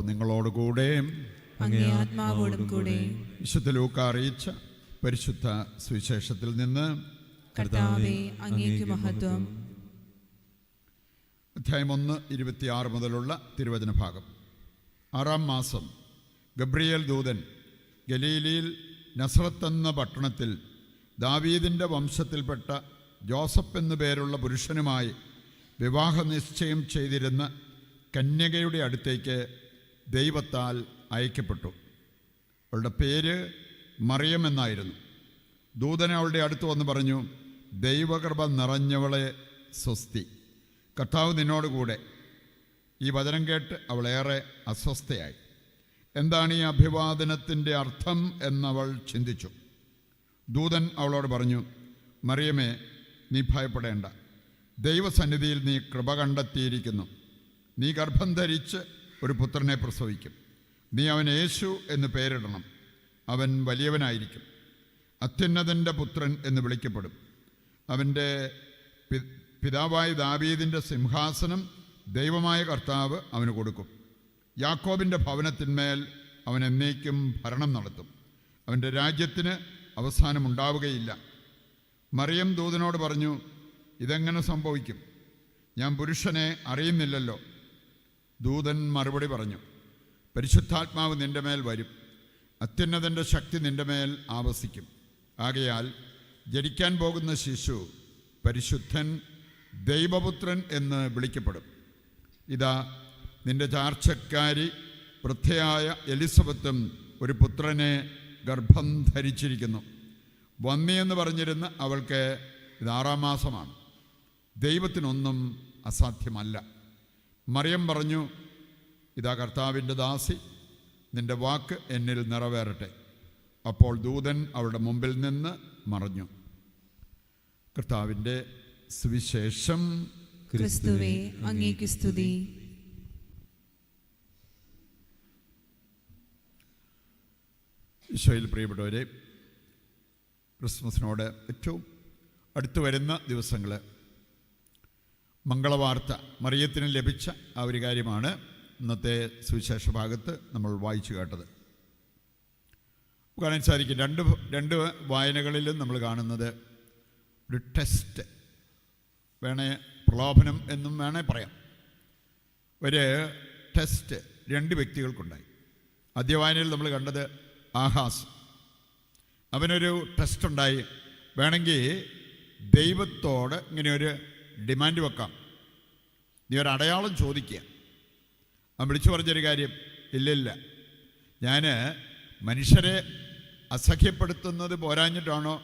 നിങ്ങളോടുകൂടെ അങ്ങേ ആത്മാവോടും കൂടെ. വിശുദ്ധ ലൂക്കാ അറിയിച്ച പരിശുദ്ധ സുവിശേഷത്തിൽ നിന്ന്. കർത്താവേ, അങ്ങേക്ക് മഹത്വം. അധ്യായം 1:26 മുതലുള്ള തിരുവചന ഭാഗം. 6-ാം മാസം ഗബ്രിയേൽ ദൂതൻ ഗലീലയിൽ നസറത്ത് എന്ന പട്ടണത്തിൽ ദാവീദിൻ്റെ വംശത്തിൽപ്പെട്ട ജോസഫ് എന്നു പേരുള്ള പുരുഷനുമായി വിവാഹ നിശ്ചയം ചെയ്തിരുന്ന കന്യകയുടെ അടുത്തേക്ക് ദൈവത്താൽ അയക്കപ്പെട്ടു. അവളുടെ പേര് മറിയം എന്നായിരുന്നു. ദൂതൻ അവളുടെ അടുത്ത് വന്ന് പറഞ്ഞു, ദൈവകൃപ നിറഞ്ഞവളെ സ്വസ്തി, കർത്താവ് നിന്നോടുകൂടെ. ഈ വചനം കേട്ട് അവളേറെ അസ്വസ്ഥയായി. എന്താണ് ഈ അഭിവാദനത്തിൻ്റെ അർത്ഥം എന്നവൾ ചിന്തിച്ചു. ദൂതൻ അവളോട് പറഞ്ഞു, മറിയമേ, നീ ഭയപ്പെടേണ്ട. ദൈവസന്നിധിയിൽ നീ കൃപ കണ്ടെത്തിയിരിക്കുന്നു. നീ ഗർഭം ധരിച്ച് ഒരു പുത്രനെ പ്രസവിക്കും. നീ അവൻ യേശു എന്ന് പേരിടണം. അവൻ വലിയവനായിരിക്കും, അത്യുന്നതൻ്റെ പുത്രൻ എന്ന് വിളിക്കപ്പെടും. അവൻ്റെ പിതാവായ ദാവീദിൻ്റെ സിംഹാസനം ദൈവമായ കർത്താവ് അവന് കൊടുക്കും. യാക്കോബിൻ്റെ ഭവനത്തിന്മേൽ അവൻ എന്നേക്കും ഭരണം നടത്തും. അവൻ്റെ രാജ്യത്തിന് അവസാനമുണ്ടാവുകയില്ല. മറിയം ദൂതനോട് പറഞ്ഞു, ഇതെങ്ങനെ സംഭവിക്കും? ഞാൻ പുരുഷനെ അറിയുന്നില്ലല്ലോ. ദൂതൻ മറുപടി പറഞ്ഞു, പരിശുദ്ധാത്മാവ് നിൻ്റെ മേൽ വരും, അത്യുന്നതൻ്റെ ശക്തി നിൻ്റെ മേൽ ആവസിക്കും. ആകയാൽ ജനിക്കാൻ പോകുന്ന ശിശു പരിശുദ്ധൻ, ദൈവപുത്രൻ എന്ന് വിളിക്കപ്പെടും. ഇതാ, നിൻ്റെ ചാർച്ചക്കാരി വൃദ്ധയായ എലിസബത്തും ഒരു പുത്രനെ ഗർഭം ധരിച്ചിരിക്കുന്നു. വന്നിയെന്ന് പറഞ്ഞിരുന്ന അവൾക്ക് ഇത് 6-ാം മാസമാണ്. ദൈവത്തിനൊന്നും അസാധ്യമല്ല. മറിയം പറഞ്ഞു, ഇതാ കർത്താവിൻ്റെ ദാസി, നിൻ്റെ വാക്ക് എന്നിൽ നിറവേറട്ടെ. അപ്പോൾ ദൂതൻ അവളുടെ മുമ്പിൽ നിന്ന് മറഞ്ഞു. കർത്താവിൻ്റെ സുവിശേഷം. ക്രിസ്തുവേ, അങ്ങേക്ക് സ്തുതി. ഈശോയിൽ പ്രിയപ്പെട്ടവരെ, ക്രിസ്മസിനോട് ഏറ്റവും അടുത്തു വരുന്ന ദിവസങ്ങൾ മംഗളവാർത്ത മറിയത്തിന് ലഭിച്ച ആ ഒരു കാര്യമാണ് ഇന്നത്തെ സുവിശേഷ ഭാഗത്ത് നമ്മൾ വായിച്ചു കേട്ടത്. കാണാൻ സാധിക്കും, രണ്ട് വായനകളിലും നമ്മൾ കാണുന്നത് ഒരു ടെസ്റ്റ് വേണേ, പ്രലോഭനം എന്നും വേണേ പറയാം. ഒരു ടെസ്റ്റ് 2 വ്യക്തികൾക്കുണ്ടായി. ആദ്യ വായനയിൽ നമ്മൾ കണ്ടത് ആഹാസ്. അവനൊരു ടെസ്റ്റ് ഉണ്ടായി. വേണമെങ്കിൽ ദൈവത്തോട് ഇങ്ങനെ ഒരു ഡിമാൻഡ് വെക്കാം, നീ ഒരു അടയാളം ചോദിക്കുക. അവൻ വിളിച്ചു പറഞ്ഞൊരു കാര്യം, ഇല്ലില്ല, ഞാൻ മനുഷ്യരെ അസഹ്യപ്പെടുത്തുന്നത് പോരാഞ്ഞിട്ടാണോ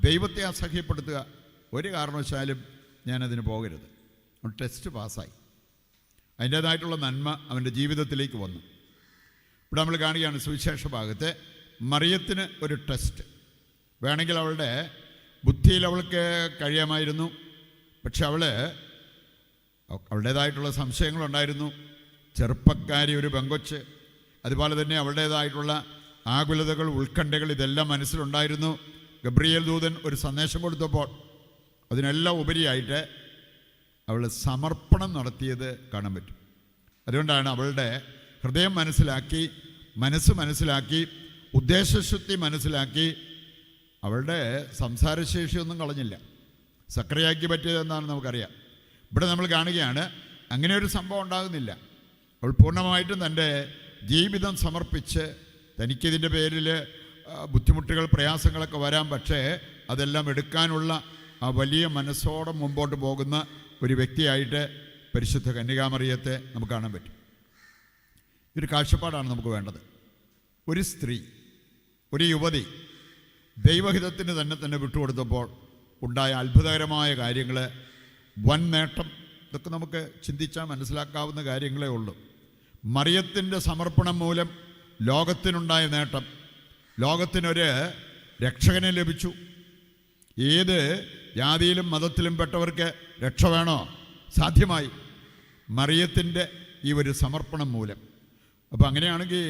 ദൈവത്തെ അസഹ്യപ്പെടുത്തുക? ഒരു കാരണവശാലും ഞാനതിന് പോകരുത്. അവൻ ടെസ്റ്റ് പാസ്സായി. അതിൻ്റേതായിട്ടുള്ള നന്മ അവൻ്റെ ജീവിതത്തിലേക്ക് വന്നു. ഇവിടെ നമ്മൾ കാണുകയാണ് സുവിശേഷ ഭാഗത്തെ മറിയത്തിന് ഒരു ടെസ്റ്റ്. വേണമെങ്കിൽ അവളുടെ ബുദ്ധിയിൽ അവൾക്ക് കഴിയാമായിരുന്നു, പക്ഷെ അവളുടേതായിട്ടുള്ള സംശയങ്ങളുണ്ടായിരുന്നു. ചെറുപ്പക്കാരി, ഒരു പെങ്കൊച്ച്, അതുപോലെ തന്നെ അവളുടേതായിട്ടുള്ള ആകുലതകൾ, ഉത്കണ്ഠകൾ, ഇതെല്ലാം മനസ്സിലുണ്ടായിരുന്നു. ഗബ്രിയേൽ ദൂതൻ ഒരു സന്ദേശം കൊടുത്തപ്പോൾ അതിനെല്ലാം ഉപരിയായിട്ട് അവൾ സമർപ്പണം നടത്തിയത് കാണാൻ പറ്റും. അതുകൊണ്ടാണ് അവളുടെ ഹൃദയം മനസ്സിലാക്കി, മനസ്സിലാക്കി, ഉദ്ദേശശുദ്ധി മനസ്സിലാക്കി, അവളുടെ സംസാരശേഷിയൊന്നും കളഞ്ഞില്ല. സക്രിയയ്ക്ക് പറ്റിയതെന്നാണ് നമുക്കറിയാം. ഇവിടെ നമ്മൾ കാണുകയാണ് അങ്ങനെ ഒരു സംഭവം ഉണ്ടാകുന്നില്ല. അവൾ പൂർണ്ണമായിട്ടും തൻ്റെ ജീവിതം സമർപ്പിച്ച്, തനിക്കിതിൻ്റെ പേരിൽ ബുദ്ധിമുട്ടുകൾ, പ്രയാസങ്ങളൊക്കെ വരാം, പക്ഷേ അതെല്ലാം എടുക്കാനുള്ള ആ വലിയ മനസ്സോടെ മുമ്പോട്ട് പോകുന്ന ഒരു വ്യക്തിയായിട്ട് പരിശുദ്ധ കന്യകാമറിയത്തെ നമുക്ക് കാണാൻ പറ്റും. ഒരു കാഴ്ചപ്പാടാണ് നമുക്ക് വേണ്ടത്. ഒരു സ്ത്രീ, ഒരു യുവതി ദൈവഹിതത്തിന് തന്നെ വിട്ടുകൊടുത്തപ്പോൾ ഉണ്ടായ അത്ഭുതകരമായ കാര്യങ്ങൾ, വൻ നേട്ടം, ഇതൊക്കെ നമുക്ക് ചിന്തിച്ചാൽ മനസ്സിലാക്കാവുന്ന കാര്യങ്ങളേ ഉള്ളൂ. മറിയത്തിൻ്റെ സമർപ്പണം മൂലം ലോകത്തിനുണ്ടായ നേട്ടം, ലോകത്തിനൊരു രക്ഷകനെ ലഭിച്ചു. ഏത് ജാതിയിലും മതത്തിലും പെട്ടവർക്ക് രക്ഷ വേണോ? സാധ്യമായി മറിയത്തിൻ്റെ ഈ ഒരു സമർപ്പണം മൂലം. അപ്പോൾ അങ്ങനെയാണെങ്കിൽ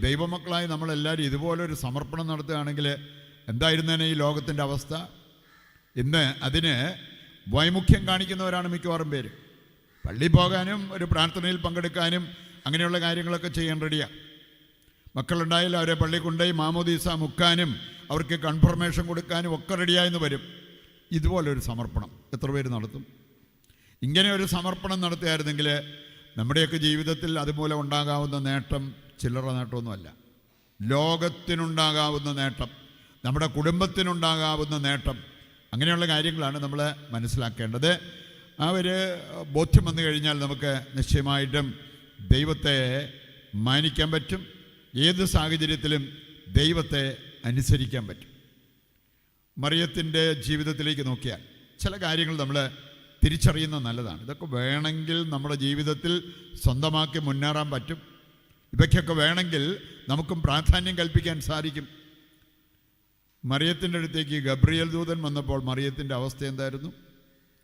ദൈവമക്കളായി നമ്മളെല്ലാവരും ഇതുപോലൊരു സമർപ്പണം നടത്തുകയാണെങ്കിൽ എന്തായിരുന്നേനെ ഈ ലോകത്തിൻ്റെ അവസ്ഥ? ഇന്ന് അതിന് വൈമുഖ്യം കാണിക്കുന്നവരാണ് മിക്കവാറും പേര്. പള്ളി പോകാനും ഒരു പ്രാർത്ഥനയിൽ പങ്കെടുക്കാനും അങ്ങനെയുള്ള കാര്യങ്ങളൊക്കെ ചെയ്യാൻ റെഡിയാണ്. മക്കളുണ്ടായാൽ അവരെ പള്ളി കൊണ്ടുപോയി മാമോദീസ മുക്കാനും അവർക്ക് കൺഫർമേഷൻ കൊടുക്കാനും ഒക്കെ റെഡിയായെന്ന് വരും. ഇതുപോലൊരു സമർപ്പണം എത്ര പേര് നടത്തും? ഇങ്ങനെ ഒരു സമർപ്പണം നടത്തുകയായിരുന്നെങ്കിൽ നമ്മുടെയൊക്കെ ജീവിതത്തിൽ അതുമൂലം ഉണ്ടാകാവുന്ന നേട്ടം ചില്ലറ നേട്ടമൊന്നുമല്ല. ലോകത്തിനുണ്ടാകാവുന്ന നേട്ടം, നമ്മുടെ കുടുംബത്തിനുണ്ടാകാവുന്ന നേട്ടം, അങ്ങനെയുള്ള കാര്യങ്ങളാണ് നമ്മൾ മനസ്സിലാക്കേണ്ടത്. ആ ഒരു ബോധ്യം വന്നു കഴിഞ്ഞാൽ നമുക്ക് നിശ്ചയമായിട്ടും ദൈവത്തെ മാനിക്കാൻ പറ്റും. ഏത് സാഹചര്യത്തിലും ദൈവത്തെ അനുസരിക്കാൻ പറ്റും. മറിയത്തിൻ്റെ ജീവിതത്തിലേക്ക് നോക്കിയാൽ ചില കാര്യങ്ങൾ നമ്മൾ തിരിച്ചറിയുന്നത് നല്ലതാണ്. ഇതൊക്കെ വേണമെങ്കിൽ നമ്മുടെ ജീവിതത്തിൽ സ്വന്തമാക്കി മുന്നേറാൻ പറ്റും. ഇവയ്ക്കൊക്കെ വേണമെങ്കിൽ നമുക്കും പ്രാധാന്യം കൽപ്പിക്കാൻ സാധിക്കും. മറിയത്തിൻ്റെ അടുത്തേക്ക് ഗബ്രിയേൽ ദൂതൻ വന്നപ്പോൾ മറിയത്തിൻ്റെ അവസ്ഥ എന്തായിരുന്നു?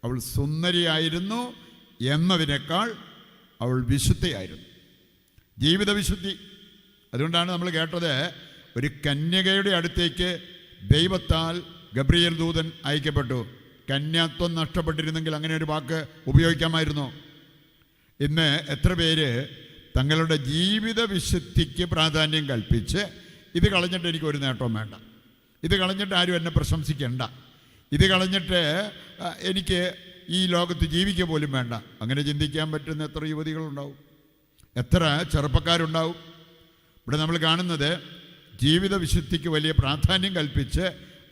അവൾ സുന്ദരിയായിരുന്നു എന്നതിനേക്കാൾ അവൾ വിശുദ്ധയായിരുന്നു, ജീവിത വിശുദ്ധി. അതുകൊണ്ടാണ് നമ്മൾ കേട്ടത്, ഒരു കന്യകയുടെ അടുത്തേക്ക് ദൈവത്താൽ ഗബ്രിയേൽ ദൂതൻ അയക്കപ്പെട്ടു. കന്യാത്വം നഷ്ടപ്പെട്ടിരുന്നെങ്കിൽ അങ്ങനെ ഒരു വാക്ക് ഉപയോഗിക്കാമായിരുന്നു. ഇന്ന് എത്ര പേര് തങ്ങളുടെ ജീവിത വിശുദ്ധിക്ക് പ്രാധാന്യം കൽപ്പിച്ച് ഇത് കളഞ്ഞിട്ട് എനിക്കൊരു നേട്ടവും വേണ്ട, ഇത് കളഞ്ഞിട്ട് ആരും എന്നെ പ്രശംസിക്കേണ്ട, ഇത് കളഞ്ഞിട്ട് എനിക്ക് ഈ ലോകത്ത് ജീവിക്കുക പോലും വേണ്ട, അങ്ങനെ ചിന്തിക്കാൻ പറ്റുന്ന എത്ര യുവതികളുണ്ടാവും, എത്ര ചെറുപ്പക്കാരുണ്ടാവും. ഇവിടെ നമ്മൾ കാണുന്നത് ജീവിത വിശുദ്ധിക്ക് വലിയ പ്രാധാന്യം കൽപ്പിച്ച്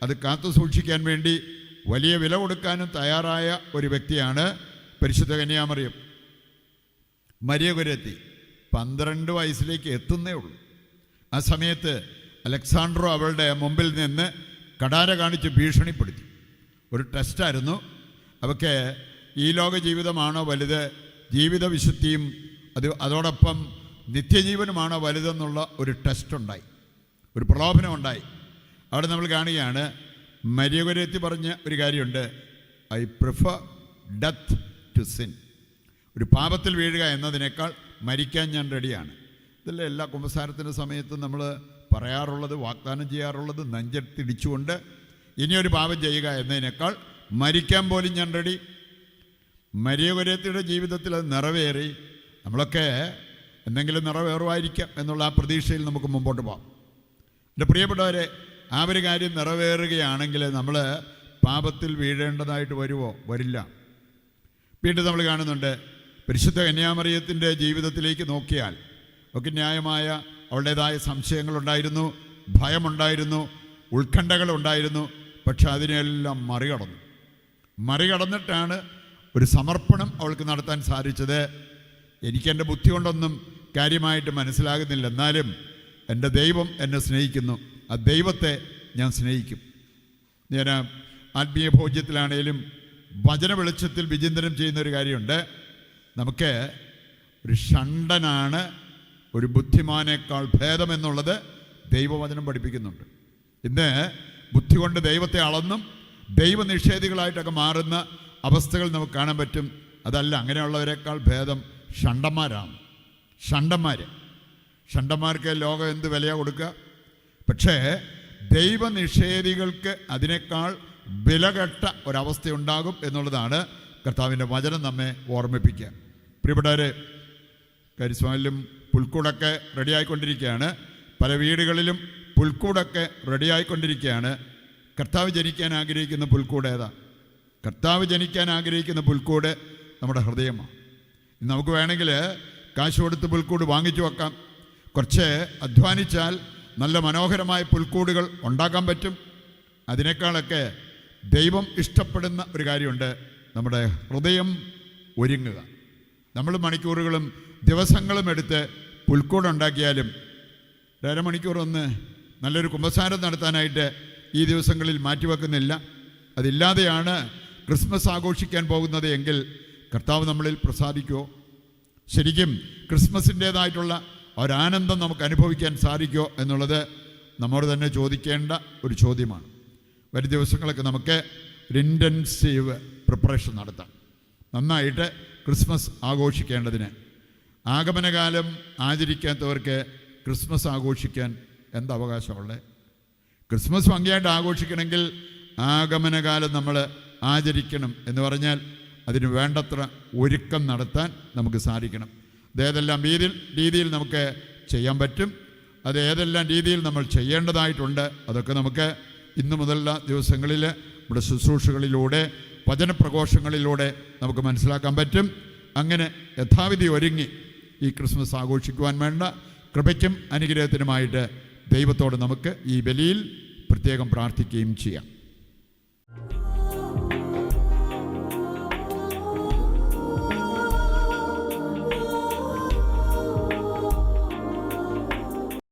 അത് കാത്തു സൂക്ഷിക്കാൻ വേണ്ടി വലിയ വില കൊടുക്കാനും തയ്യാറായ ഒരു വ്യക്തിയാണ് പരിശുദ്ധ കന്യാമറിയം. മരിയകുര്യത്തി 12 വയസ്സിലേക്ക് എത്തുന്നേ ഉള്ളൂ. ആ സമയത്ത് അലക്സാണ്ട്രോ അവളുടെ മുമ്പിൽ നിന്ന് കടാര കാണിച്ച് ഭീഷണിപ്പെടുത്തി. ഒരു ടെസ്റ്റായിരുന്നു. അവൾക്ക് ഈ ലോക ജീവിതമാണോ വലുത്, ജീവിത വിശുദ്ധിയും അതോടൊപ്പം നിത്യജീവനുമാണോ വലുതെന്നുള്ള ഒരു ടെസ്റ്റ് ഉണ്ടായി, ഒരു പ്രലോഭനം ഉണ്ടായി. അവിടെ നമ്മൾ കാണുകയാണ്, മരിയകുര്യത്തി പറഞ്ഞ ഒരു കാര്യമുണ്ട്, I prefer death to sin. ഒരു പാപത്തിൽ വീഴുക എന്നതിനേക്കാൾ മരിക്കാൻ ഞാൻ റെഡിയാണ്. ഇതല്ലേ എല്ലാ കുമ്പസാരത്തിൻ്റെ സമയത്തും നമ്മൾ പറയാറുള്ളത്, വാഗ്ദാനം ചെയ്യാറുള്ളത്, നെഞ്ചത്തിടിച്ചുകൊണ്ട് ഇനിയൊരു പാപം ചെയ്യുക എന്നതിനേക്കാൾ മരിക്കാൻ പോലും ഞാൻ റെഡി. മരിയകുര്യത്തിയുടെ ജീവിതത്തിൽ അത് നിറവേറി. നമ്മളൊക്കെ എന്തെങ്കിലും നിറവേറുമായിരിക്കാം എന്നുള്ള ആ പ്രതീക്ഷയിൽ നമുക്ക് മുമ്പോട്ട് പോകാം. എൻ്റെ പ്രിയപ്പെട്ടവരെ, ആ ഒരു കാര്യം നിറവേറുകയാണെങ്കിൽ നമ്മൾ പാപത്തിൽ വീഴേണ്ടതായിട്ട് വരുമോ? വരില്ല. വീണ്ടും നമ്മൾ കാണുന്നുണ്ട്, പരിശുദ്ധ കന്യാമറിയത്തിൻ്റെ ജീവിതത്തിലേക്ക് നോക്കിയാൽ ഒക്കെ ന്യായമായ അവളുടേതായ സംശയങ്ങളുണ്ടായിരുന്നു, ഭയമുണ്ടായിരുന്നു, ഉത്കണ്ഠകളുണ്ടായിരുന്നു. പക്ഷെ അതിനെല്ലാം മറികടന്നിട്ടാണ് ഒരു സമർപ്പണം അവൾക്ക് നടത്താൻ സാധിച്ചത്. എനിക്കെൻ്റെ ബുദ്ധി കൊണ്ടൊന്നും കാര്യമായിട്ട് മനസ്സിലാകുന്നില്ല, എന്നാലും എൻ്റെ ദൈവം എന്നെ സ്നേഹിക്കുന്നു, ആ ദൈവത്തെ ഞാൻ സ്നേഹിക്കും. ഞാൻ ആത്മീയ ഭോജ്യത്തിലാണേലും വചന വെളിച്ചത്തിൽ വിചിന്തനം ചെയ്യുന്നൊരു കാര്യമുണ്ട്. നമുക്ക് ഒരു ഷണ്ടനാണ് ഒരു ബുദ്ധിമാനേക്കാൾ ഭേദമെന്നുള്ളത് ദൈവവചനം പഠിപ്പിക്കുന്നുണ്ട്. ഇന്ന് ബുദ്ധി കൊണ്ട് ദൈവത്തെ അളന്നും ദൈവനിഷേധികളായിട്ടൊക്കെ മാറുന്ന അവസ്ഥകൾ നമുക്ക് കാണാൻ പറ്റും. അതല്ല, അങ്ങനെയുള്ളവരെക്കാൾ ഭേദം ഷണ്ടന്മാരാണ്. ഷണ്ടന്മാർക്ക് ലോകം എന്ത് വിലയാണ് കൊടുക്കുക? പക്ഷേ ദൈവനിഷേധികൾക്ക് അതിനേക്കാൾ വിലകെട്ട ഒരവസ്ഥയുണ്ടാകും എന്നുള്ളതാണ് കർത്താവിൻ്റെ വചനം നമ്മെ ഓർമ്മിപ്പിക്കുക. പ്രിയപ്പെട്ടവരെ, കരിസ്മാലിലും പുൽക്കൂടൊക്കെ റെഡിയായിക്കൊണ്ടിരിക്കുകയാണ്. പല വീടുകളിലും പുൽക്കൂടൊക്കെ റെഡിയായിക്കൊണ്ടിരിക്കുകയാണ്. കർത്താവ് ജനിക്കാൻ ആഗ്രഹിക്കുന്ന പുൽക്കൂട് ഏതാ? കർത്താവ് ജനിക്കാൻ ആഗ്രഹിക്കുന്ന പുൽക്കൂട് നമ്മുടെ ഹൃദയമാണ്. നമുക്ക് വേണമെങ്കിൽ കാശ് കൊടുത്ത് പുൽക്കൂട് വാങ്ങിച്ചു വെക്കാം. കുറച്ച് അധ്വാനിച്ചാൽ നല്ല മനോഹരമായ പുൽക്കൂടുകൾ ഉണ്ടാക്കാൻ പറ്റും. അതിനേക്കാളൊക്കെ ദൈവം ഇഷ്ടപ്പെടുന്ന ഒരു കാര്യമുണ്ട്, നമ്മുടെ ഹൃദയം ഒരുങ്ങുക. നമ്മൾ മണിക്കൂറുകളും ദിവസങ്ങളും എടുത്ത് പുൽക്കൂടുണ്ടാക്കിയാലും അരമണിക്കൂറൊന്ന് നല്ലൊരു കുമ്പസാരം നടത്താനായിട്ട് ഈ ദിവസങ്ങളിൽ മാറ്റിവെക്കുന്നില്ല. അതില്ലാതെയാണ് ക്രിസ്മസ് ആഘോഷിക്കാൻ പോകുന്നത് എങ്കിൽ കർത്താവ് നമ്മളിൽ പ്രസാദിക്കുമോ? ശരിക്കും ക്രിസ്മസിൻ്റേതായിട്ടുള്ള ഒരാനന്ദം നമുക്ക് അനുഭവിക്കാൻ സാധിക്കുമോ എന്നുള്ളത് നമ്മോട് തന്നെ ചോദിക്കേണ്ട ഒരു ചോദ്യമാണ്. വരും ദിവസങ്ങളൊക്കെ നമുക്ക് ഒരു ഇൻറ്റൻസീവ് പ്രിപ്പറേഷൻ നടത്താം, നന്നായിട്ട് ക്രിസ്മസ് ആഘോഷിക്കേണ്ടതിന്. ആഗമനകാലം ആചരിക്കാത്തവർക്ക് ക്രിസ്മസ് ആഘോഷിക്കാൻ എന്ത് അവകാശമുള്ളത്? ക്രിസ്മസ് ഭംഗിയായിട്ട് ആഘോഷിക്കണമെങ്കിൽ ആഗമനകാലം നമ്മൾ ആചരിക്കണം എന്ന് പറഞ്ഞാൽ അതിന് വേണ്ടത്ര ഒരുക്കം നടത്താൻ നമുക്ക് സാധിക്കണം. അത് ഏതെല്ലാം രീതിയിൽ നമുക്ക് ചെയ്യാൻ പറ്റും, അത് ഏതെല്ലാം രീതിയിൽ നമ്മൾ ചെയ്യേണ്ടതായിട്ടുണ്ട്, അതൊക്കെ നമുക്ക് ഇന്നു മുതലുള്ള ദിവസങ്ങളിൽ നമ്മുടെ ശുശ്രൂഷകളിലൂടെ വചനപ്രഘോഷങ്ങളിലൂടെ നമുക്ക് മനസ്സിലാക്കാൻ പറ്റും. അങ്ങനെ യഥാവിധി ഒരുങ്ങി ഈ ക്രിസ്മസ് ആഘോഷിക്കുവാൻ വേണ്ട കൃപയ്ക്കും അനുഗ്രഹത്തിനുമായിട്ട് ദൈവത്തോട് നമുക്ക് ഈ ബലിയിൽ പ്രത്യേകം പ്രാർത്ഥിക്കുകയും ചെയ്യാം.